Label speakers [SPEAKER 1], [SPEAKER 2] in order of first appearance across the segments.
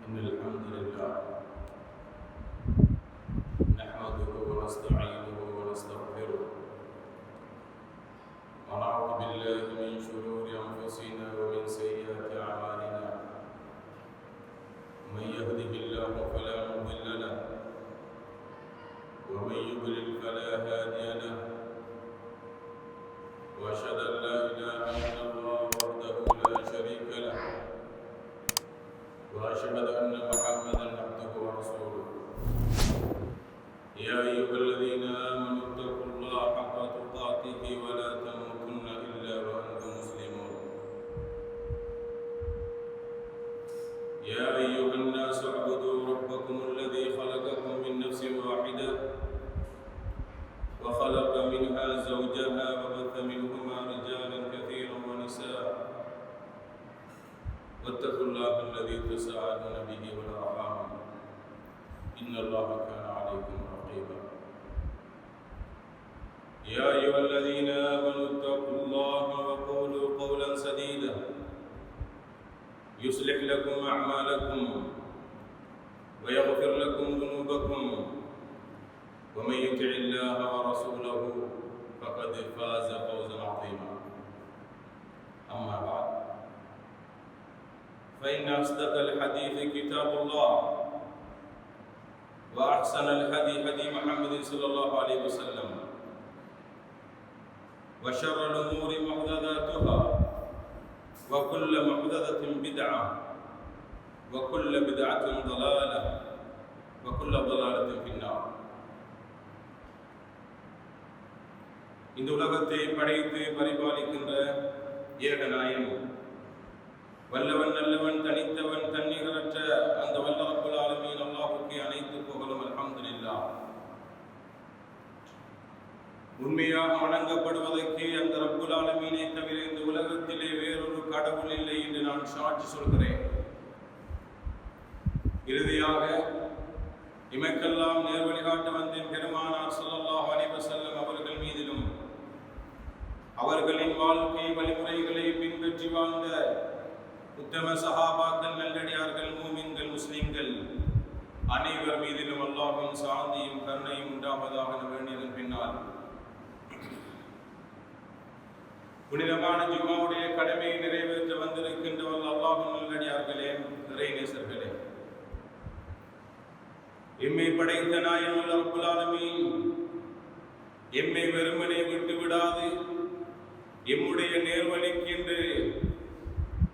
[SPEAKER 1] إن الحمد لله نحمده ونستعينه ونستغفره ونعوذ بالله من شرور أنفسنا ومن سيئات أعمالنا من يهده الله فلا مضل له ومن يضلل فلا هادي له وأشهد أن لا إله إلا الله وحده لا شريك له وأشهد أن محمدا عبده ورسوله يا أيها الذين آمنوا اتقوا الله حق تقاته ولا تموتن إلا وأنتم مسلمون يا أيها الناس اعبدوا ربكم الذي خلقكم من نفس واحدة وخلق منها زوجها وبث منهما رجالا كثيرا ونساء واتقوا الله الذي تساءلون به والأرحام إن الله كان عليكم رقيبا يا أيها الذين آمنوا اتقوا الله وقولوا قولا سديدا يصلح لكم أعمالكم ويغفر لكم ذنوبكم ومن يطع الله ورسوله فقد فاز فوزا عظيما أما بعد فإن أصدق الحديث كتاب الله وأحسن الهدي هدي محمد صلى الله عليه وسلم وشر الأمور محدثاتها وكل محدثة بدعة وكل بدعة ضلالة وكل ضلالة في النار. இந்த உலகத்தை படைத்து பரிபாலிக்கின்ற ஏகநாயன் வல்லவன் நல்லவன் தனித்தவன் தன்னிகரற்ற அந்த வல்ல ரப்புல் ஆலமீன் அல்லாஹ்வுக்கு அனைத்து புகழும் அல்ஹம்துலில்லாஹ். உண்மையாக வணங்கப்படுவதற்கு அந்த ரப்புல் ஆலமீனை தவிர இந்த உலகத்திலே வேறொரு கடவுள் இல்லை என்று நான் சாட்சி சொல்கிறேன். இறுதியாக இமைக்கெல்லாம் நேர் வழிகாட்ட வந்த பெருமானார் ஸல்லல்லாஹு அலைஹி வஸல்லம் அவர்கள் மீதிலும் அவர்களின் வாழ்க்கை வழிமுறைகளை பின்பற்றி வாழ்ந்த உத்தம சஹாபாக்கள் நல்லடியார்கள் மூமின்கள் முஸ்லிம்கள் அனைவர் மீதிலும் அல்லாஹ்வின் சாந்தியும் கருணையும் உண்டாவதாக வேண்டியதன் பின்னால் புனிதமான ஜும்மாவுடைய கடமையை நிறைவேற்ற வந்திருக்கின்றவர்கள் அல்லாஹ்வின் நல்லடியார்களே இறைநேசர்களே, எம்மை படைத்த நாயன் ரப்புல் ஆலமீன் எம்மை வெறுமனே விட்டு விடாது எம்முடைய நேர்வழிக்கு என்று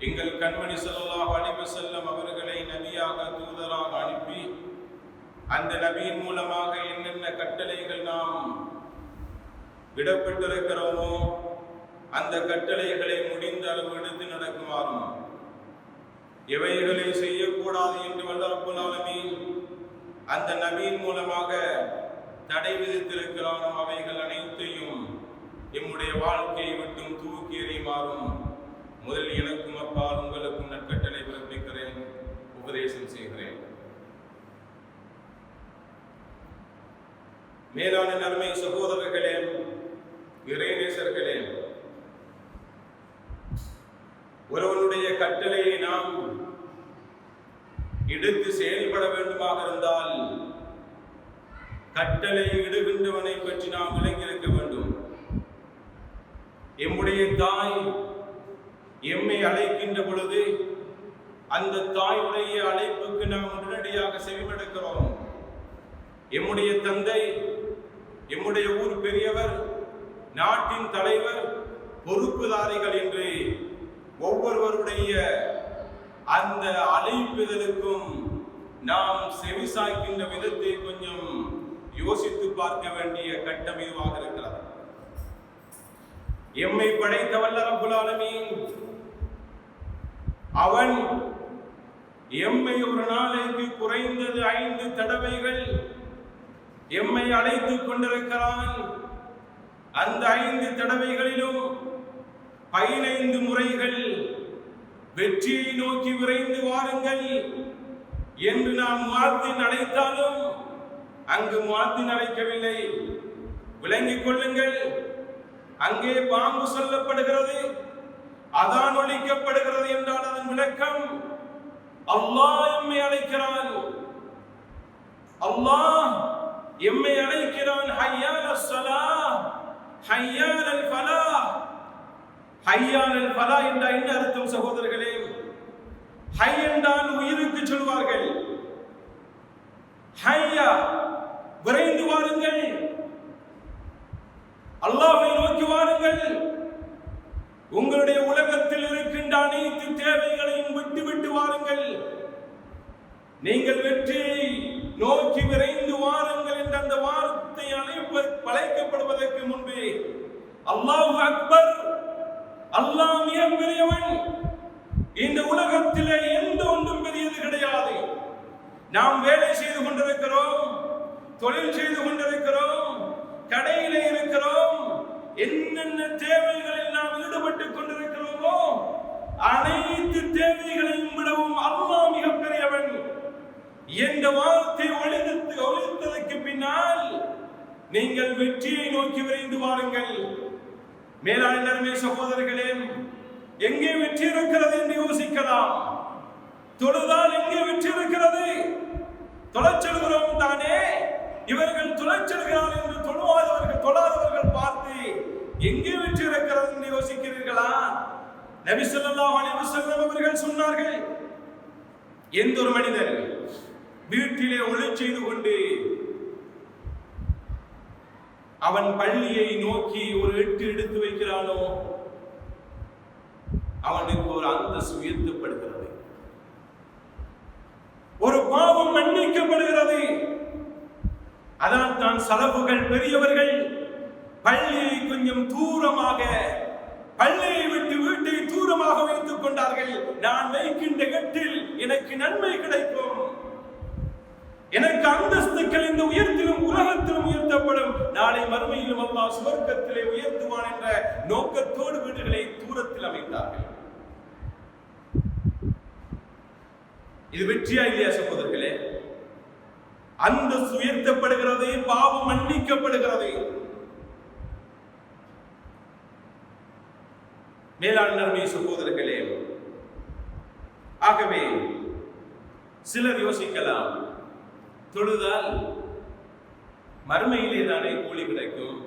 [SPEAKER 1] எங்கள் கண்மணி ஸல்லல்லாஹு அலைஹி வஸல்லம் அவர்களை நபியாக தூதராக அனுப்பி அந்த நபியின் மூலமாக என்னென்ன கட்டளைகள் நாம் விடப்பட்டிருக்கிறோமோ அந்த கட்டளைகளை முடிந்த அளவு எடுத்து நடக்குமாறும் எவைகளை செய்யக்கூடாது என்று வல்ல ரப்புல் ஆலமீன் அந்த நபியின் மூலமாக தடை விதித்திருக்கிறானோ அவைகள் அனைத்தையும் எம்முடைய வாழ்க்கையை விட்டும் தூக்கி எறியுமாறும் முதலில் எனக்கும் அப்பால் உங்களுக்கும் நற்கட்டளை பிறப்பிக்கிறேன், உபதேசம் செய்கிறேன். மேலான நன்மை சகோதரர்களே, இறைநேசர்களே, ஒருவனுடைய கட்டளையை நாம் எடுத்து செயல்பட வேண்டுமாக இருந்தால் கட்டளை இடுகின்றவனை பற்றி நாம் விளங்கியிருக்க வேண்டும். எம்முடைய தாய் எம்மை அழைக்கின்ற பொழுது அந்த தாயுடைய அழைப்புக்கு நாம் உடனடியாக செவிமடுக்கிறோம். எம்முடைய தந்தை, எம்முடைய ஊர் பெரியவர், நாட்டின் தலைவர், பொறுப்புதாரிகள் என்று ஒவ்வொருவருடைய அந்த அழைப்புதலுக்கும் நாம் செவிசாய்க்கின்ற விதத்தை கொஞ்சம் யோசித்து பார்க்க வேண்டிய கட்டம் இதுவாக இருக்கிறது. எம்மை படைத்த வல்ல ரப்புல் ஆலமீன் அவன் எம்மை ஒரு நாளைக்கு குறைந்தது 5 தடவைகள் எம்மை அழைத்துக் கொண்டிருக்கிறான். அந்த 5 தடவைகளிலும் 15 முறைகள் வெற்றியை நோக்கி விரைந்து வாருங்கள் என்று நாம் முஅத்தின் அழைத்தாலும் அங்கு முஅத்தின் அழைக்கவில்லை. விளங்கிக் கொள்ளுங்கள், அங்கே பாங்கு சொல்லப்படுகிறது, அதான் ஒலிக்கப்படுகிறது என்றால் அதன் விளக்கம் அல்லாஹ் எம்மை அழைக்கிறான். அல்லாஹ் எம்மை அழைக்கிறான். ஹய்யாலஸ் ஸலாஹ், ஹய்யாலல் ஃபலாஹ். ஹய்யாலல் ஃபலாஹ் என்றால் என்ன அர்த்தம் சகோதரர்களே? ஹை என்றால் உயிருக்கு சொல்வார்கள். ஹய்யா விரைந்து வாருங்கள், அல்லாஹ்வை நோக்கி வாருங்கள். உங்களுடைய உலகத்தில் இருக்கின்ற அனைத்து தேவைகளையும் விட்டு வாருங்கள். நீங்கள் வெற்றியை நோக்கி விரைந்து வாருங்கள் என்ற அந்த வார்த்தை அழைக்கப்படுவதற்கு முன்பே அல்லாஹு அக்பர், அல்லாஹ் மிக பெரியவன், இந்த உலகத்திலே எந்த ஒன்றும் பெரியது கிடையாது. நாம் வேலை செய்து கொண்டிருக்கிறோம், தொழில் செய்து கொண்டிருக்கிறோம், கடையிலே இருக்கிறோம், என்னென்ன தேவைகளில் நாம் ஈடுபட்டுக் கொண்டிருக்கிறோமோ அனைத்து தேவைகளையும் விடவும் அல்லாஹ் மிக பெரியவன் என்ற வார்த்தை ஒழித்ததற்கு பின்னால் நீங்கள் வெற்றியை நோக்கி விரைந்து வாருங்கள். மேலாண்மை சகோதரர்களே, எங்கே வெற்றி இருக்கிறது என்று யோசிக்கலாம். தொழுதால் எங்கே வெற்றி இருக்கிறது? தொலைச்செல்கிறோம் தானே. இவர்கள் தொலைச்செல்கிறார் என்று தொழாதவர்கள் பார்த்து எங்கே வெற்றி இருக்கிறது என்று யோசிக்கிறீர்களா? நபி ஸல்லல்லாஹு அலைஹி வஸல்லம் அவர்கள் சொன்னார்கள், எந்த ஒரு மனிதன் வீட்டிலே ஒளி செய்து கொண்டு அவன் பள்ளியை நோக்கி ஒரு எட்டு எடுத்து வைக்கிறானோ அவனுக்கு ஒரு அந்தஸ்து உயர்த்தப்படுகிறது, ஒரு பாவம் மன்னிக்கப்படுகிறது. அதான் தான் சலபுகள் பெரியவர்கள் பள்ளியை கொஞ்சம் தூரமாக, பள்ளியை விட்டு வீட்டை தூரமாக வைத்துக் கொண்டார்கள். நான் வைக்கின்ற கட்டில் எனக்கு நன்மை கிடைக்கும், எனக்கு அந்தஸ்துக்கள் இந்த உயர்த்திலும் உலகத்திலும் உயர்த்தப்படும், நாளை மறுமையிலும் அல்லாஹ் சுவர்க்கத்திலே உயர்த்துவான் என்ற நோக்கத்தோடு வீடுகளை தூரத்தில் அமைத்தார்கள். இது வெற்றியா இல்லையா சகோதரர்களே? அந்தஸ்து உயர்த்தப்படுகிறது, பாவம் மன்னிக்கப்படுகிறது. மேலாண்மை சகோதரர்களே, ஆகவே சிலர் யோசிக்கலாம், தொழுதால் மறுமையிலே தானே கூலி கிடைக்கும்,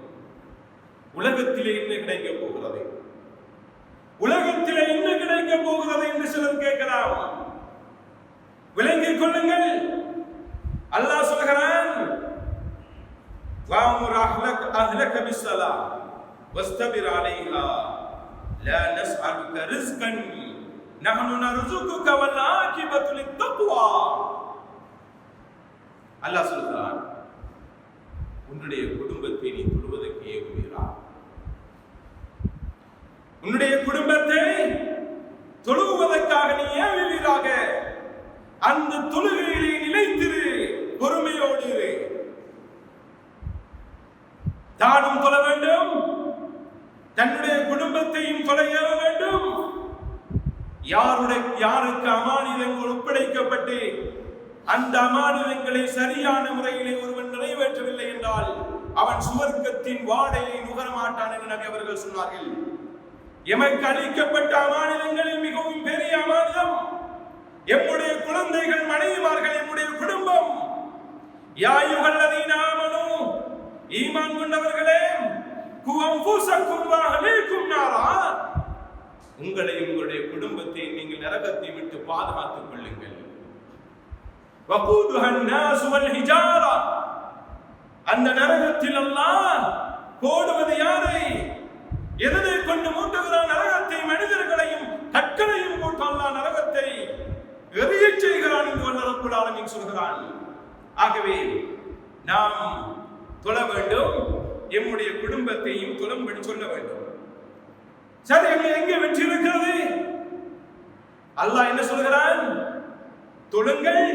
[SPEAKER 1] உலகத்திலே என்ன கிடைக்க போகிறது, உலகத்திலே என்ன கிடைக்க போகிறது என்று சிலர் கேட்கலாம். விளங்கிக் கொள்ளுங்கள், அல்லாஹ் சொல்கிறான், வஅமுர் அஹ்லக பிஸ்ஸலாஹ் வஸ்தபிர் அலைஹா லா நஸ்அலுக ரிஸ்கன் நஹ்னு நர்சுகுக வல் ஆகிபத்து லித்தக்வா. அல்லாஹ் சொல்கிறான், உன்னுடைய குடும்பத்தை நீ தொழுவதற்கு ஏவுகிறாய், உன்னுடைய குடும்பத்தை தொழுவதற்காக நீ ஏவுவீராக. அந்த தொழுகையிலே நிலைத்திரு, பொறுமையோடு இரு. தானும் தொழ வேண்டும், தன்னுடைய குடும்பத்தையும் தொழ ஏவ வேண்டும். யாருக்கு அமானிதங்கள் ஒப்படைக்கப்பட்டு அந்த அமானிதங்களை சரியான முறையிலே ஒருவன் நிறைவேற்றவில்லை என்றால் அவன் சுவர்க்கத்தின் வாடையை நுகர மாட்டான் என்று நபி அவர்கள் சொன்னார்கள். எமக்கு அளிக்கப்பட்ட அமானிதங்களில் மிகவும் பெரிய அமானிதம் எம்முடைய குழந்தைகள், மனைவிமார்கள், எம்முடைய குடும்பம். யா அய்யுஹல்லதீன ஆமனூ, ஈமான் கொண்டவர்களே, குவ அன்ஃபுஸக்கும் வ அஹ்லீக்கும் நாரா, உங்களை உங்களுடைய குடும்பத்தை நீங்கள் நரகத்தை விட்டு பாதுகாத்துக் கொள்ளுங்கள். வகூதுஹன் நாஸ் வல் ஹிஜாரா, அந்த நரகத்தில் அல்லாஹ் போடுவது யாரை, எதனை கொண்டு மூட்டுகிறான் நரகத்தை? மனிதர்களையும் கற்களையும் போட்டு அல்லாஹ் நரகத்தை எரிய செய்கிறான் என்று வல்ல ரப்புல் ஆலமீன் சொல்கிறான். ஆகவே நாம் தொழ வேண்டும், எம்முடைய குடும்பத்தையும் தொழும்படி சொல்ல வேண்டும். சரி, எங்கே வெற்றி இருக்கிறது? அல்லாஹ் என்ன சொல்கிறான்? தொழுங்கள்,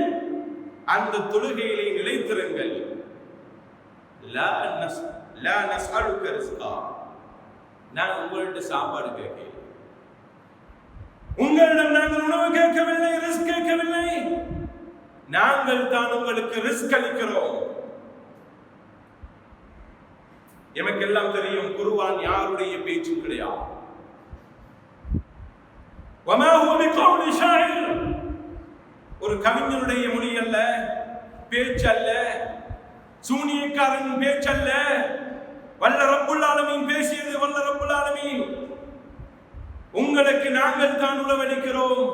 [SPEAKER 1] அந்த தொழுகையிலே நிலைத்திருங்கள். லா நஸ்அலுக ரிஸ்கா, நான் உங்கள்கிட்ட சாப்பாடு கேட்கிறேன், உங்களிடம் நாங்கள் உணவு கேட்கவில்லை, ரிஸ்க் கேட்கவில்லை, நாங்கள் தான் உங்களுக்கு ரிஸ்க் அளிக்கிறோம். எமக்கெல்லாம் தெரியும், குர்ஆன் யாருடைய பேச்சும் கிடையாது. வமா ஹுவ பிகௌலி ஷாயிர், ஒரு கவிஞனுடைய மொழி அல்ல, பேச்சல்ல, சூனியக்காரன் பேச்சல்ல, வல்ல ரப்புல் ஆலமீன் பேசியது. வல்ல ரப்புல் ஆலமீன் உங்களுக்கு நாங்கள் தான் உணவளிக்கிறோம்.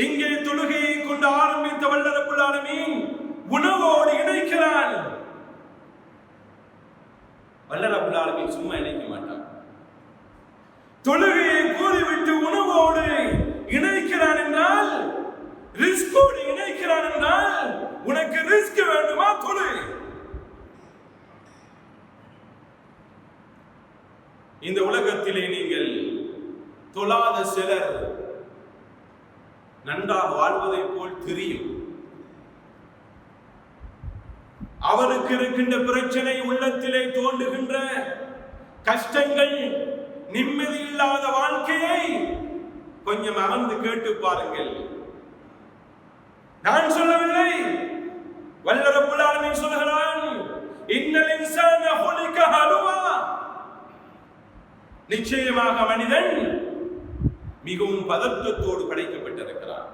[SPEAKER 1] இங்கே தொழுகையை கொண்டு ஆரம்பித்த வல்ல ரப்புல் ஆலமீன் உணவோடு இணைக்கிறான். வல்ல ரப்புல் ஆலமீன் சும்மா இணைக்க மாட்டான். தொழுகையை கூறிவிட்டு உணவோடு இணைக்கிறான் என்றால், ரிஸ்கோடு இணைக்கிறான் என்றால், உனக்கு ரிஸ்க் வேண்டுமா? தொழு. இந்த உலகத்திலே நீங்கள் தொழாத சிலர் நன்றாக வாழ்வதை போல் தெரியும். அவருக்கு இருக்கின்ற பிரச்சனை, உள்ளத்திலே தோன்றுகின்ற கஷ்டங்கள், நிம்மதி இல்லாத வாழ்க்கையை கொஞ்சம் அமர்ந்து கேட்டு பாருங்கள். நான் சொல்லவில்லை, வல்ல ரப்புல் ஆலமீன் சொல்கிறான், இன்னல் இன்சான ஹுலிக ஹலுவா. நிச்சயமாக மனிதன் மிகவும் பதற்றத்தோடு படைக்கப்பட்டிருக்கிறான்.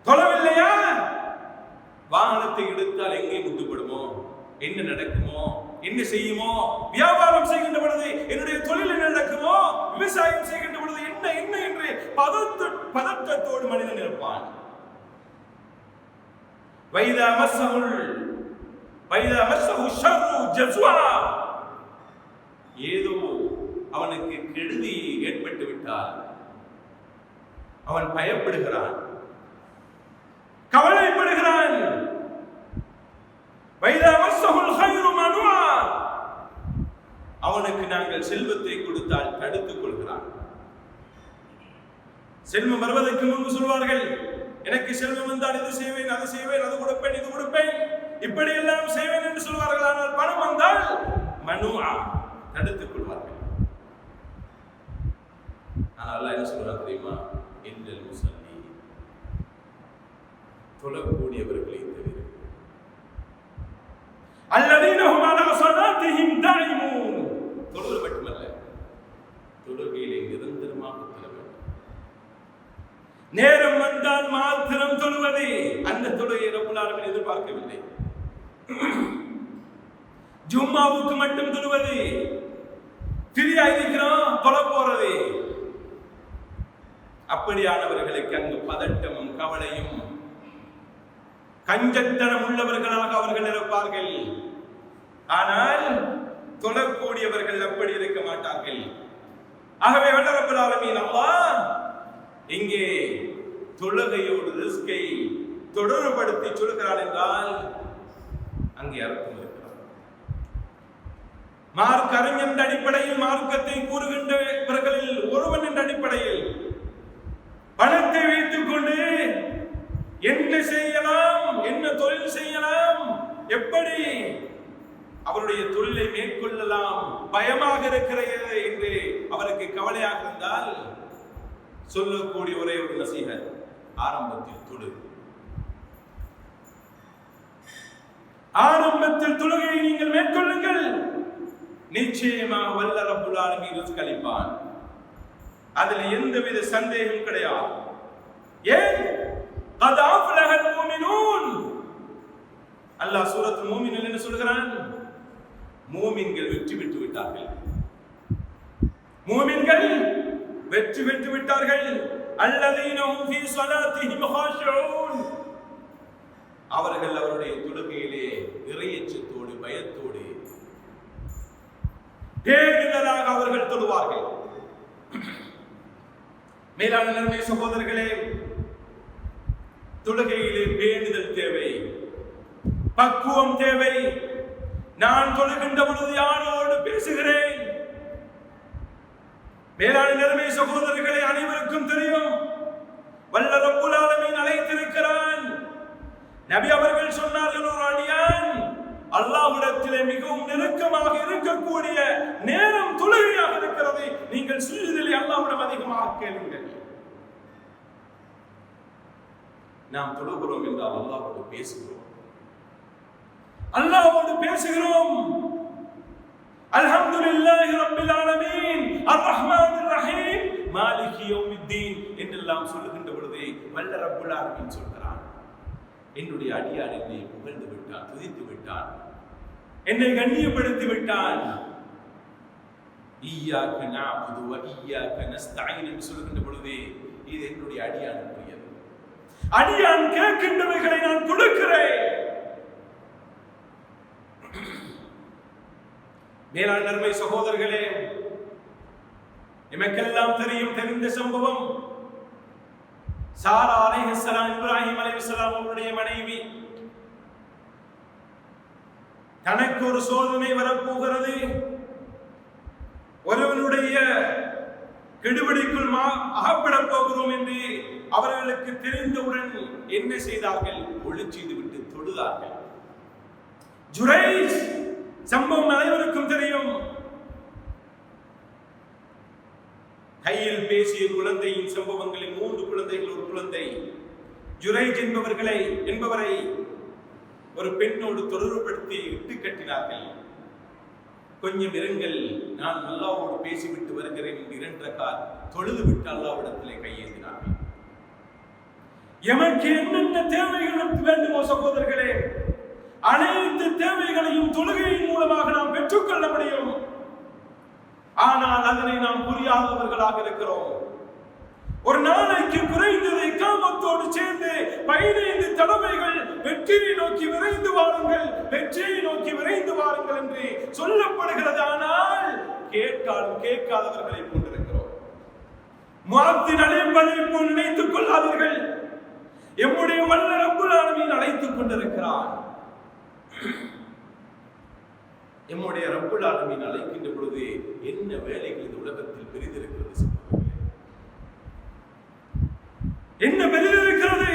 [SPEAKER 1] தொழவில்லையா? வாகனத்தை எடுத்தால் எங்கே முட்டுப்படுமோ, என்ன நடக்குமோ, என்ன செய்யுமோ, வியாபாரம் செய்கின்ற பொழுது என்னுடைய தொழில் என்ன நடக்குமோ, விவசாயம் செய்கின்ற பொழுது என்ன என்ன என்று பதற்றத்தோடு மனிதன் இருப்பான். வைதா மஸ்ஸஹு ஷர்ரு ஜஸுஆ. ஏதோ அவனுக்கு கெடுதி ஏற்பட்டு விட்டால் அவன் பயப்படுகிறான், கவலைப்படுகிறான். வைதா மஸ்ஸஹுல் கைரு மனுஆ. அவனுக்கு நாங்கள் செல்வத்தை கொடுத்தால் தடுத்துக் கொள்கிறான். செல்வம் வருவதற்கு முன்பு சொல்வார்கள், எனக்கு செல்வம் வந்தால் இது செய்வேன், அது செய்வேன், அது கொடுப்பேன், இது கொடுப்பேன், இப்படி எல்லாம் செய்வேன் என்று சொல்வார்கள். ஆனால் பணம் வந்தால் மனுஆ, தடுத்துக் கொள்வார்கள். ஆனால் அல்லாஹ் என்ன சொல்றான் தெரியுமா? இன்னல் முஸல்லி, தொழக்கூடியவர்களை தவிர, அல்லதீன ஹும் அலா ஸலாத்திஹிம் தாயிமூன். தொழுவது மட்டுமல்ல, தொழுகையிலே நிரந்தரமாக தொழ வேண்டும். நேரம் வந்தால் மாத்திரம் தொழுவது, அந்த தொழுகையை ரப்புல் ஆலமீன் எதிர்பார்க்கவில்லை. ஜும்மாவுக்கு மட்டும் தொழுவது, ஃப்ரீயா இருக்கிறோம் தொழ போறது. அப்படியானவர்களுக்கு அங்கு பதட்டமும் கவலையும் கஞ்சத்தனம் உள்ளவர்களாக அவர்கள் இருப்பார்கள். ஆனால் தொழக்கூடியவர்கள் அப்படி இருக்க மாட்டார்கள். ஆகவே வல்ல ரப்புல் ஆலமீன் அல்லாஹ் இங்கே தொழுகையோடு ரிஸ்கை தொடர்புபடுத்தி சொல்கிறான் என்றால் அங்கே அர்த்தம் இருக்கிறார். மார்க்க அறிஞர் என்ற அடிப்படையில், மார்க்கத்தை கூறுகின்றவர்களில் ஒருவன் என்ற அடிப்படையில் பணத்தை வைத்துக் கொண்டு என்ன செய்யலாம், என்ன தொழில் செய்யலாம், எப்படி அவருடைய தொழிலை மேற்கொள்ளலாம் பயமாக இருக்கிறது என்று அவருக்கு கவலையாக இருந்தால் சொல்லக்கூடிய ஒரே ஒரு நசீஹத், ஆரம்பத்தில் தொழு. ஆரம்பத்தில் தொழுகையை நீங்கள் மேற்கொள்ளுங்கள். நிச்சயமாக வல்ல ரப்புல் ஆலமீன் ரிஸ்க் அளிப்பான். அதில் எந்தவித சந்தேகம் கிடையாது. ஏன்? قد أفلح المؤمنون. அல்லாஹ் சூரத்துல் மூமினில் என்ன சொல்கிறான்? மூமின்கள் வெற்றி பெற்று விட்டார்கள். மூமின்கள் வெற்றி பெற்று விட்டார்கள். அல்லதீன ஹும் ஃபீ ஸலாத்திஹிம் காஷிஊன். அவர்கள் அவருடைய தொழுகையிலே இறையச்சத்தோடு பயத்தோடு பேரிடராக அவர்கள் தொழுவார்கள். மேலான நன்மை சகோதரர்களே, தொழுகையிலே பேணுதல் தேவை, பக்குவம் தேவை. நான் தொழுகின்ற பொழுது யாரோடு பேசுகிறேன்? மேலான நன்மை சகோதரர்களே, அனைவருக்கும் தெரியும், வல்ல ரப்புல் ஆலமீன் அழைத்திருக்கிறான். நபி அவர்கள் சொன்னார்கள், ஒரு அடியான் அல்லாஹ்விடத்திலே மிகவும் நெருக்கமாக இருக்கக்கூடிய நேரம் தொழுகையாக இருக்கிறது. நீங்கள் சுஜூதிலே அல்லாஹ்விடம் அதிகமாக கேளுங்கள். நாம் தொழுகிறோம் என்றால் அல்லாஹ்வோடு பேசுகிறோம், அல்லாஹ்வோடு பேசுகிறோம். அல்ஹம்துலில்லாஹி ரப்பில் ஆலமீன் அர் ரஹ்மானிர் ரஹீம் மாலிகி யௌமித்தீன் என்றெல்லாம் சொல்லுகின்ற பொழுது வல்ல ரப்புல் ஆலமீன் சொல்கிறான், என்னுடைய அடியான் என்னை புகழ்ந்து விட்டான், துதித்து விட்டான், என்னை கண்ணியப்படுத்தி விட்டான். இய்யாக நஅபுது வ இய்யாக நஸ்தஈன் என்று சொல்லுகின்ற பொழுது இது என்னுடைய அடியானுக்குரியது. அடியான் கேட்கின்றவைகளை நான் கொடுக்கிறேன். மேலான நன்மை சகோதரர்களே, எமக்கெல்லாம் தெரிந்த சம்பவம், சாரா அலைஹிஸ்ஸலாம், இப்ராஹிம் அலைஹிஸ்ஸலாம் அவருடைய மனைவி, தனக்கு ஒரு சோதனை வரப்போகிறது, ஒருவனுடைய கெடுபிடிக்குள் அகப்படப் போகிறோம் என்று அவர்களுக்கு தெரிந்தவுடன் என்ன செய்தார்கள்? ஒளி செய்து விட்டு தொழுதார்கள். ஜுரைஜ் சம்பவம் அனைவருக்கும் தெரியும். கையில் பேசிய குழந்தையின் சம்பவங்களில் 3 குழந்தைகள், ஒரு குழந்தை. ஜுரைஜ் என்பவரை ஒரு பெண்ணோடு தொடர்புபடுத்தி இட்டு கட்டினார்கள். கொஞ்சம் இருங்கள், நான் அல்லாஹ்வோடு பேசிவிட்டு வருகிறேன் என்று 2 ரக்காத் தொழுது விட்டு அல்லாஹ்விடத்திலே கையேந்தினார்கள். எமக்கு என்னென்ன தேவைகள் வேண்டுமோ சகோதரர்களே, அனைத்து தேவைகளையும் தொழுகையின் மூலமாக நாம் பெற்றுக்கொள்ள முடியும். ஆனால் அதனை நாம் புரியாதவர்களாக இருக்கிறோம். ஒரு நாளைக்கு குறைந்ததை காமத்தோடு சேர்ந்து 15 தடவைகள் வெற்றியை நோக்கி விரைந்து வாருங்கள், வெற்றியை நோக்கி விரைந்து வாருங்கள் என்று சொல்லப்படுகிறது. ஆனால் கேட்டாலும் கேட்காதவர்களை போன்றிருக்கிறோம். முஅத்தின் அழைப்பதை போல் நினைத்துக் கொள்ளாதீர்கள். எம்முடைய வல்ல ரப்புல் ஆலமீன் அழைத்துக் கொண்டிருக்கிறார். எம்முடைய ரப்புல் ஆலமீன் அழைக்கின்ற பொழுது என்ன வேலைகள் இந்த உலகத்தில் பெரிதிருக்கிறது? என்ன பெரிதிருக்கிறது?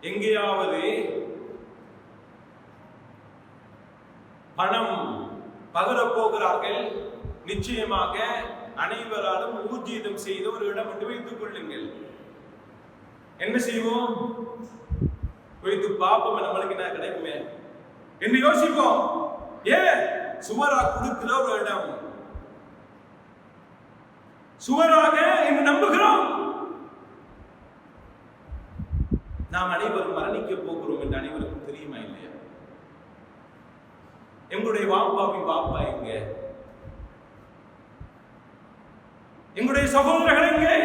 [SPEAKER 1] எங்கேயாவது பணம் பகரப் போகிறார்கள், நிச்சயமாக அனைவராலும் ஊர்ஜிதம் செய்த ஒரு இடம் என்று வைத்துக் கொள்ளுங்கள். என்ன செய்வோம்? வைத்து பாப்போம், நம்மளுக்கு என்ன கிடைக்குமே என்று யோசிப்போம். சுவரா கொடுக்கிற ஒரு இடம், சுவராக என்று நம்புகிறோம். நாம் அனைவரும் மரணிக்க போகிறோம் என்று அனைவருக்கும் தெரியுமா இல்லையா? எங்களுடைய வாப்பாவின் வாப்பா எங்க? எங்களுடைய சகோதரர்கள் எங்கே?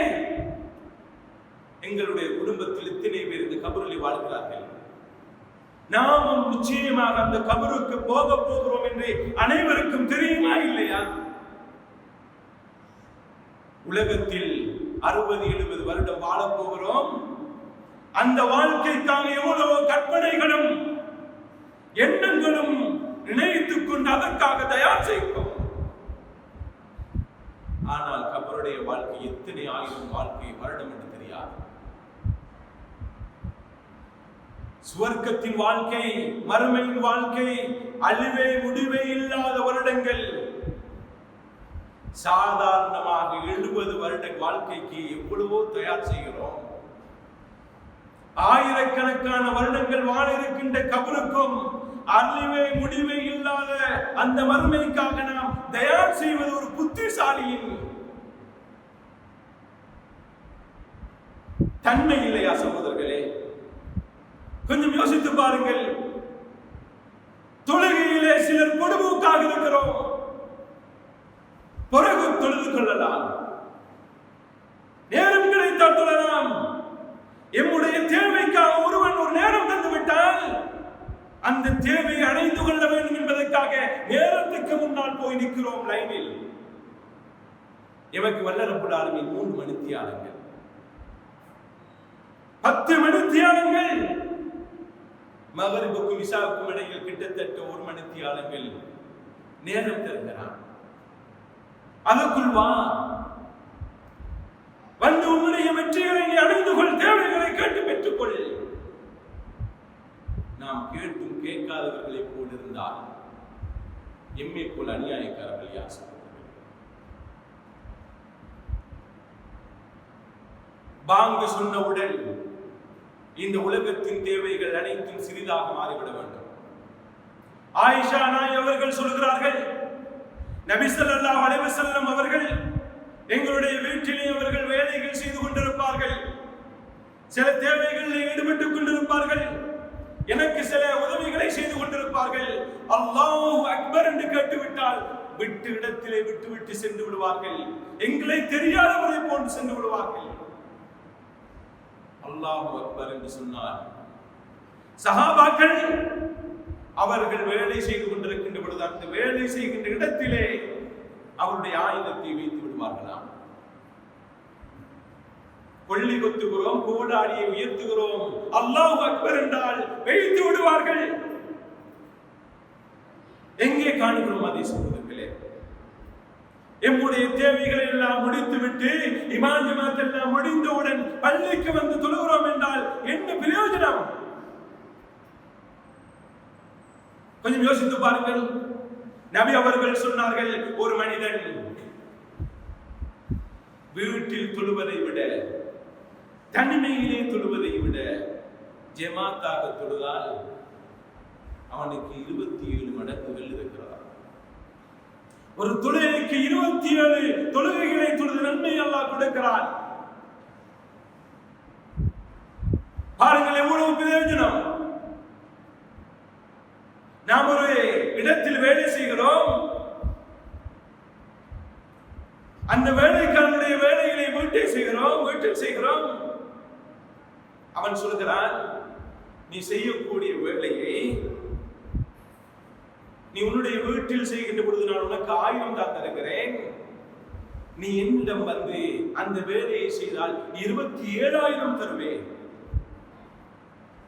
[SPEAKER 1] எங்களுடைய குடும்பத்தில் எத்தனை பேர் இந்த கபரில் வாழ்கிறார்கள்? நாமும் நிச்சயமாக அந்த கபருக்கு போக போகிறோம் என்று அனைவருக்கும் தெரியுமா இல்லையா? உலகத்தில் 60-70 வருடம் வாழப் போகிறோம். அந்த வாழ்க்கைக்காக எவ்வளவு கற்பனைகளும் எண்ணங்களும் நினைத்துக் கொண்டு அதற்காக தயார் செய்கிறோம். ஆனால் கபருடைய வாழ்க்கை எத்தனை ஆயிரம் வாழ்க்கை வருடம் என்று தெரியாது. சுவர்க்கத்தின் வாழ்க்கை, மறுமையின் வாழ்க்கை, அழிவே முடிவே இல்லாத வருடங்கள். சாதாரணமாக 70 வருட வாழ்க்கைக்கு எவ்வளவோ தயார் செய்கிறோம். ஆயிரக்கணக்கான வருடங்கள் வாழ இருக்கின்ற கபருக்கும் அழிவே முடிவே இல்லாத அந்த மறுமைக்காக நாம் தயார் செய்வது ஒரு புத்திசாலியின் தன்மை இல்லையா சகோதரர்களே? கொஞ்சம் யோசித்து பாருங்கள். தொழுகையிலே சிலர் பொடுபோக்காக இருக்கிறோம். பிறகு தொழுது கொள்ளலாம், நேரம் கிடைத்தால் தொழலாம். எம்முடைய தேவைக்காக ஒருவன் ஒரு நேரம் தந்துவிட்டால் அந்த தேவையை அடைந்து கொள்ள வேண்டும் என்பதற்காக நேரத்துக்கு முன்னால் போய் நிற்கிறோம் லைனில். எமக்கு வல்ல ரப்புல் ஆலமீன் 3 மணித்தியாலங்கள், 10 மணித்தியாலங்கள், மகரிபுக்கும் இஷாவுக்கும் இடையில் கிட்டத்தட்ட 1 மணித்தியாலங்கள் நேரம் தருகிறான். அதற்குள் வா, வந்து உன்னுடைய வெற்றிகளை அடைந்து கொள், தேவைகளை கேட்டு பெற்றுக்கொள். நாம் கேட்டும் கேட்காதவர்களை போல் இருந்தால் எம்மை போல் அநியாயக்காரர்கள் யார் சொல்கிறார்கள்? பாங்கு சொன்னவுடன் இந்த உலகத்தின் தேவைகள் அனைத்தும் சிறிதாக மாறிவிட வேண்டும். ஆயிஷா நாய் அவர்கள் சொல்கிறார்கள், நபி ஸல்லல்லாஹு அலைஹி வஸல்லம் அவர்கள் எங்களுடைய வீட்டிலே அவர்கள் வேலைகள் செய்து கொண்டிருப்பார்கள், சில தேவைகளில் ஈடுபட்டுக் கொண்டிருப்பார்கள், எனக்கு சில உதவிகளை செய்து கொண்டிருப்பார்கள். அல்லாஹு அக்பர் என்று கேட்டுவிட்டால் விட்டு இடத்திலே விட்டு சென்று விடுவார்கள், எங்களை தெரியாதவரை போன்று சென்று விடுவார்கள். அல்லாஹு அக்பர் என்று சொன்னார். சஹாபாக்கள் அவர்கள் வேலை செய்து கொண்டிருக்கின்ற பொழுது அந்த வேலை செய்கின்ற இடத்திலே அவருடைய ஆயுதத்தை வைத்து விடுவார்களாம். கொள்ளி கொத்துகிறோம், கோடாடியை உயர்த்துகிறோம், அல்லாஹு அக்பர் என்றால் வைத்து விடுவார்கள். எங்கே காணுகிறோம் அதை சகோதரர்களே? எம்முடைய தேவைகளை எல்லாம் முடித்துவிட்டு இமாம் ஜமாத் எல்லாம் முடிந்தவுடன் பள்ளிக்கு வந்து தொழுகிறோம் என்றால் என்ன பிரயோஜனம்? கொஞ்சம் யோசித்து பாருங்கள். நபி அவர்கள் சொன்னார்கள், ஒரு மனிதன் வீட்டில் தொழுவதை விட தனிமையிலே தொழுவதை விட ஜமாத்தாக தொழுதால் அவனுக்கு 27 மடங்குகள் இருக்கிறார். ஒரு தொழுகைக்கு 27 தொழுகைகளை தொழுது நன்மை அல்லாஹ் கொடுக்கிறான். பாருங்கள் எவ்வளவு பிரயோஜனம். நாம் ஒரு இடத்தில் வேலை செய்கிறோம், அந்த வேலைக்காரனுடைய வேலைகளை வீட்டில் செய்கிறோம். அவன் சொல்கிறான், நீ செய்யக்கூடிய வேலையை நீ உன்னுடைய வீட்டில் செய்கின்ற பொழுது நான் உனக்கு 1000 தான் தருகிறேன், நீ என்னிடம் வந்து அந்த வேலையை செய்தால் 27,000 தருவேன்.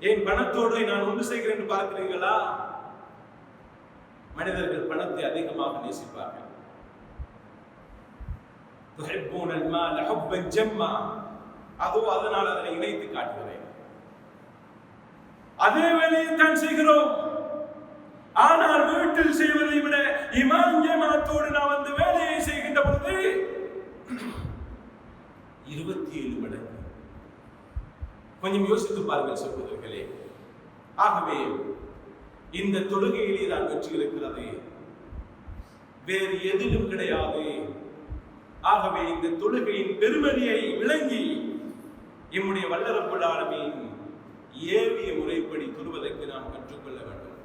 [SPEAKER 1] ஏன் பணத்தோடு நான் ஒன்று செய்கிறேன் என்று பார்க்கிறீர்களா? மனிதர்கள் பணத்தை அதிகமாக நேசிப்பார்கள். அதனால் அதனை இணைத்து காட்டுகிறேன். அதே வேலையை தான் செய்கிறோம், ஆனால் வீட்டில் செய்வதை விட இமாம் ஜமாத்தோடு நாம் அந்த வேலையை செய்கின்ற பொழுது 27 மடங்கு. கொஞ்சம் யோசித்து பாருங்கள் சகோதரர்களே. ஆகவே இந்த தொழுகையிலே தான் வெற்றி இருக்கிறது, வேறு எதிலும் கிடையாது. ஆகவே இந்த தொழுகையின் பெருமதியை விளங்கி நம்முடைய வல்ல ரப்பல் ஆலமீன் ஏவிய முறைப்படி தொழுவதற்கு நாம் கற்றுக்கொள்ள வேண்டும்.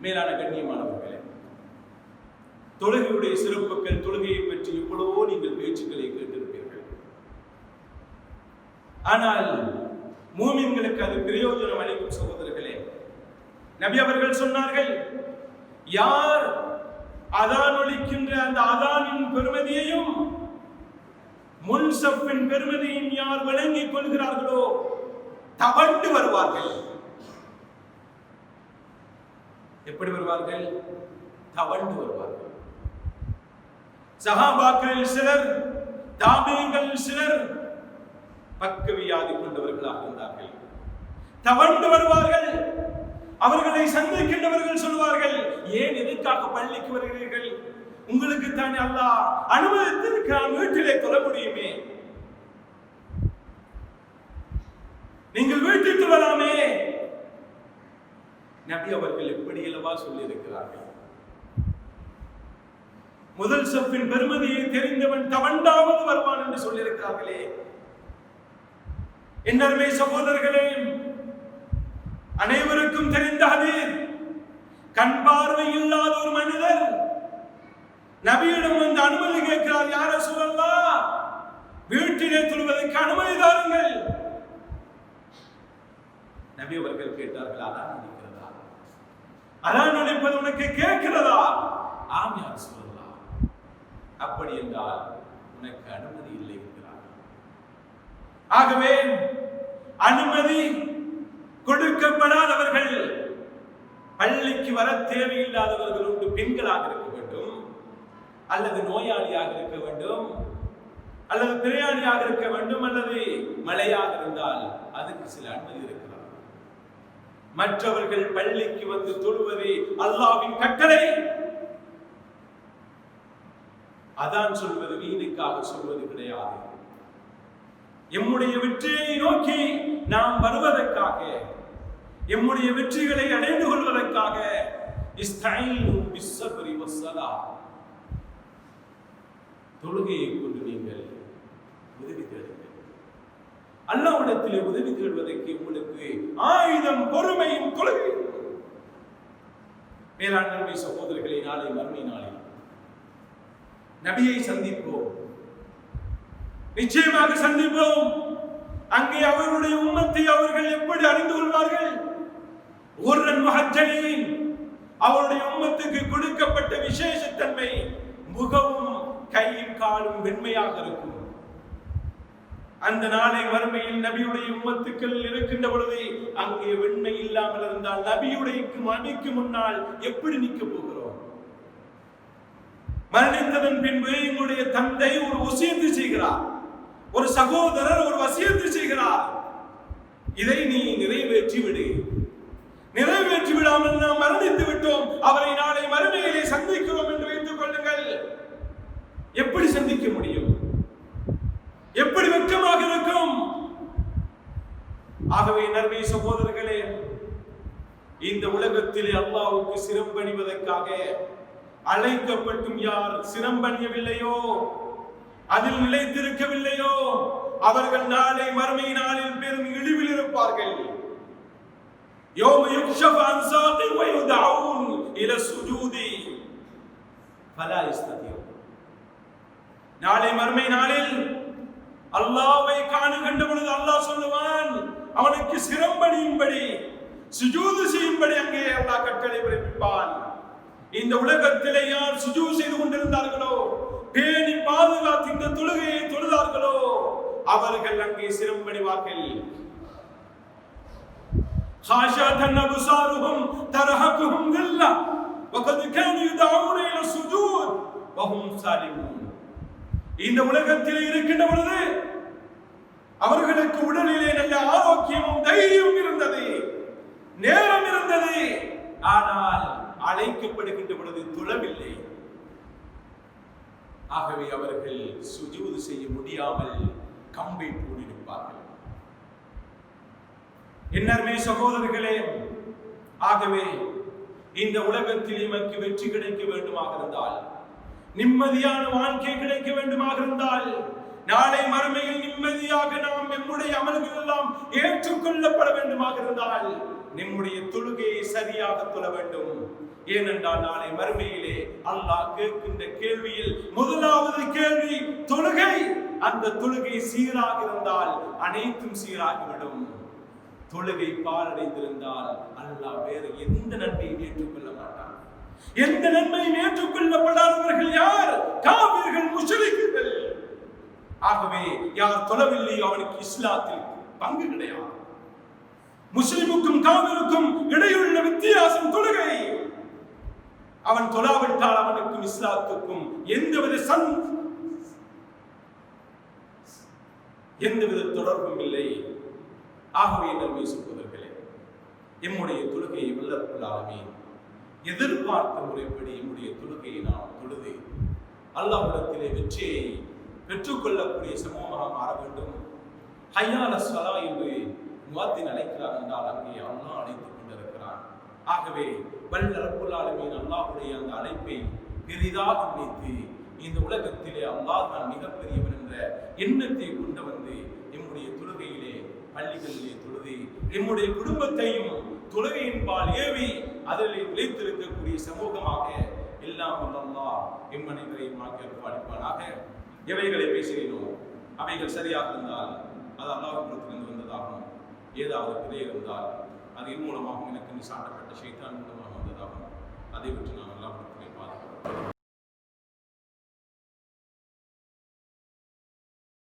[SPEAKER 1] மேலான கண்ணியமானவர்களே, தொழுகையுடைய சிறப்புகள், தொழுகையை பற்றி எவ்வளவோ நீங்கள் பேச்சுக்களை கேட்டிருப்பீர்கள். ஆனால் மூமின்களுக்கு அது பிரயோஜனம் அளிக்கும் சகோதரர்களே. நபி அவர்கள் சொன்னார்கள், யார் அதான் ஒலிக்கின்ற அந்த அதானின் பெருமதியையும் முன்சப்பின் பெருமதியையும் யார் விளங்கிக் கொள்கிறார்களோ தவண்டு வருவார்கள். எப்படி வருவார்கள்? தவண்டு வருவார்கள். சஹாபாக்களில் சிலர், தாபீன்களில் சிலர் பக்கவியாதி கொண்டவர்களாக இருந்தார்கள். தவண்டு வருவார்கள். அவர்களை சந்திக்கின்றவர்கள் சொல்வார்கள், ஏன் எதற்காக பள்ளிக்கு வருகிறீர்கள்? உங்களுக்கு தானே அல்லாஹ் அனுமதித்திருக்கிறான், வீட்டிலே தொழ முடியுமே, நீங்கள் வீட்டில் தொழலாமே. நபி அவர்கள் எப்படி அல்லவா சொல்லி இருக்கிறார்கள். முதல் சப்பின் பெருமதியை தெரிந்தவன் தவண்டாவது வருவான் என்று சொல்லியிருக்கிறார்களே. என்னருமை சகோதரர்களே, அனைவருக்கும் தெரிந்த ஹதீஸ், கண் பார்வை இல்லாத ஒரு மனிதர் நபியிடம் வந்து அனுமதி கேட்கிறார், யா ரசூலல்லாஹ், வீட்டிலே தொழுவதற்கு அனுமதி தாருங்கள். நபி அவர்கள் கேட்டார்கள், அதான் நினைக்கிறதா? அதான் நினைப்பது உனக்கு கேட்கிறதா? ஆம் யா ரசூலல்லாஹ். அப்படி என்றால் உனக்கு அனுமதி இல்லை என்கிறார். ஆகவே அனுமதி கொடுக்கப்படாதவர்கள், பள்ளிக்கு வர தேவையில்லாதவர்கள் உண்டு. பெண்களாக இருக்க வேண்டும், அல்லது நோயாளியாக இருக்க வேண்டும், அல்லது பிரயாணியாக இருக்க வேண்டும், அல்லது மழையாக இருந்தால் அதுக்கு சில அனுமதி இருக்கிறார். மற்றவர்கள் பள்ளிக்கு வந்து தொழுவது அல்லாஹ்வின் கட்டளை. அதான் சொல்வது வீணுக்காக சொல்வது கிடையாது. எம்முடைய வெற்றியை நோக்கி நாம் வருவதற்காக, எம்முடைய வெற்றிகளை அடைந்து கொள்வதற்காக, இஸ்தஈனு பிஸ்ஸப்ரி வஸ்ஸலா, தொழுகையை கொண்டு நீங்கள் உதவி தேடுங்கள். அல்லாஹ்விடத்திலே உதவி தேடுவதற்கு உங்களுக்கு ஆயுதம் பொறுமையும் தொழுகையும். மேலாண்மை சகோதரர்களை, நாளை மறுமை நாளில் நபியை சந்திப்போம், நிச்சயமாக சந்திப்போம். அங்கே அவருடைய உம்மத்தை அவர்கள் எப்படி அறிந்து கொள்வார்கள்? ஒருவன் முஹஜ்ஜலீன், அவருடைய உம்மத்துக்கு கொடுக்கப்பட்ட விசேஷத்தன்மை முகமும் கையும் காலும் வெண்மையாக இருக்கும். அந்த நாளை மறுமையில் நபியுடைய உம்மத்துக்கள் இருக்கின்ற பொழுது அங்கே வெண்மை இல்லாமல் இருந்தால் நபியுடைய மணிக்கு முன்னால் எப்படி நிற்க போகிறோம்? மரணித்ததன் பின்பு எங்களுடைய தந்தை ஒரு வசியத்து செய்கிறார், ஒரு சகோதரர் ஒரு வசியத்து செய்கிறார். இதை நீ நிறைவேற்றி விடு. நிறைவேற்றி விடாமல் நாம் மரணித்து விட்டோம், அவரை நாளை மறுமையிலே சந்திக்கிறோம் என்று வைத்துக் கொள்ளுங்கள். எப்படி சந்திக்க முடியும்? எப்படி வெட்கமாக இருக்கும்? ஆகவே நர்மை சகோதரர்களே, இந்த உலகத்திலே அல்லாஹ்வுக்கு சிரம்பணிவதற்காக அழைக்கப்பட்டும் யார் சிரம்பணியவில்லையோ, அதில் நிலைத்திருக்கவில்லையோ, அவர்கள் நாளை மறுமை நாளில் பெரும் இழிவில் இருப்பார்கள். யௌம யுக்ஷஃபு அன் சாகின் வ யுதஊன் இலா சுஜூதி ஃபலா யஸ்ததியூ. நாளை மறுமை நாளில் அல்லாஹ்வை காணுகின்ற பொழுது அல்லாஹ் சொல்லுவான், அவனுக்கு சிரம்பணியும்படி சுஜூது செய்யும்படி அங்கே அல்லாஹ் கட்டளை பிறப்பிப்பான். இந்த உலகத்திலே யார் சுஜூது செய்து கொண்டிருந்தார்களோ, பேணி பாதுகாத்து இந்த தொழுகையை தொழுதார்களோ, அவர்கள் அங்கே சிரம்பணிவார்கள். خاشعة أبصارهم ترهقهم ذلة وقد كانوا يدعون إلى السجود وهم سالمون. இந்த உலகத்தில் இருக்கின்ற பொழுது அவர்களுக்கு உடலிலே நல்ல ஆரோக்கியமும் தைரியமும் இருந்தது, நேரம் இருந்தது. ஆனால் அழைக்கப்படுகின்ற பொழுது தொழவில்லை. ஆகவே அவர்கள் சுஜூது செய்ய முடியாமல் கம்பை பூண்டிருப்பார்கள். என்னர்மே சகோதரர்களே, ஆகவே இந்த உலகத்தில் நமக்கு வெற்றி கிடைக்க வேண்டுமாக இருந்தால், நிம்மதியான வாழ்க்கை கிடைக்க வேண்டுமாக இருந்தால், நாளை மறுமையில் நிம்மதியாக நாம் நம்முடைய அமல்கள் எல்லாம் ஏற்றுக்கொள்ளப்பட வேண்டுமாக இருந்தால், நம்முடைய தொழுகையை சரியாக தொழ வேண்டும். ஏனென்றால் நாளை மறுமையிலே அல்லாஹ் கேட்கின்ற கேள்வியில் முதலாவது கேள்வி தொழுகை. அந்த தொழுகை சீராக இருந்தால் அனைத்தும் சீராகிவிடும். தொழுகை பாலடைந்திருந்தால் அல்லாஹ் வேறு எந்த நன்மையும் ஏற்றுக்கொள்ள மாட்டான். எந்த நன்மையும் ஏற்றுக்கொள்ளப்படாதவர்கள் யார்? காபிர்கள், முஷ்ரிக்குகள். ஆகவே யார் தொழவில்லையோ அவனுக்கு இஸ்லாத்தில் பங்கு கிடையாது. முஸ்லிமுக்கும் காபிருக்கும் இடையுள்ள வித்தியாசம் தொழுகை. அவன் தொழாவிட்டால் அவனுக்கும் இஸ்லாத்துக்கும் எந்தவித தொடர்பும் இல்லை. ஆகவே நன்மை சகோதரர்களே, எம்முடைய தொழுகையை வல்லரப்புல் ஆலமீன் எதிர்பார்த்த முறைப்படி எம்முடைய தொழுகையை நாம் தொழுது அல்லாஹ்விடத்திலே வெற்றியை பெற்றுக்கொள்ளக்கூடிய சமூகமாக மாற வேண்டும். ஹய்யா அலஸ் ஸலா என்று முஅத்தின் அழைக்கிறார் என்றால் அங்கே அல்லாஹ் அழைத்துக் கொண்டிருக்கிறான். ஆகவே வல்லரப்புல் ஆலமீன் அல்லாஹ்வுடைய அந்த அழைப்பை பெரிதாக நினைத்து இந்த உலகத்திலே அல்லாஹ் தான் மிகப்பெரியவன் என்ற எண்ணத்தை கொண்டு வந்து எம்முடைய தொழுகையிலே பள்ளிகளிலே தொழுது நம்முடைய குடும்பத்தையும் தொழுகையின் பால் ஏவி அதில் நிலைத்திருக்கக்கூடிய சமூகமாக எல்லாம் அல்லாஹ் எம்மனைவரையும் அளிப்பானாக. எவைகளை பேசினோம் அவைகள் சரியாக இருந்தால் அது அல்லாஹ்விடத்திலிருந்து வந்ததாகும். ஏதாவது பிழை இருந்தால் அது மூலமாக எனக்கு சாட்டப்பட்ட ஷைத்தான் மூலமாக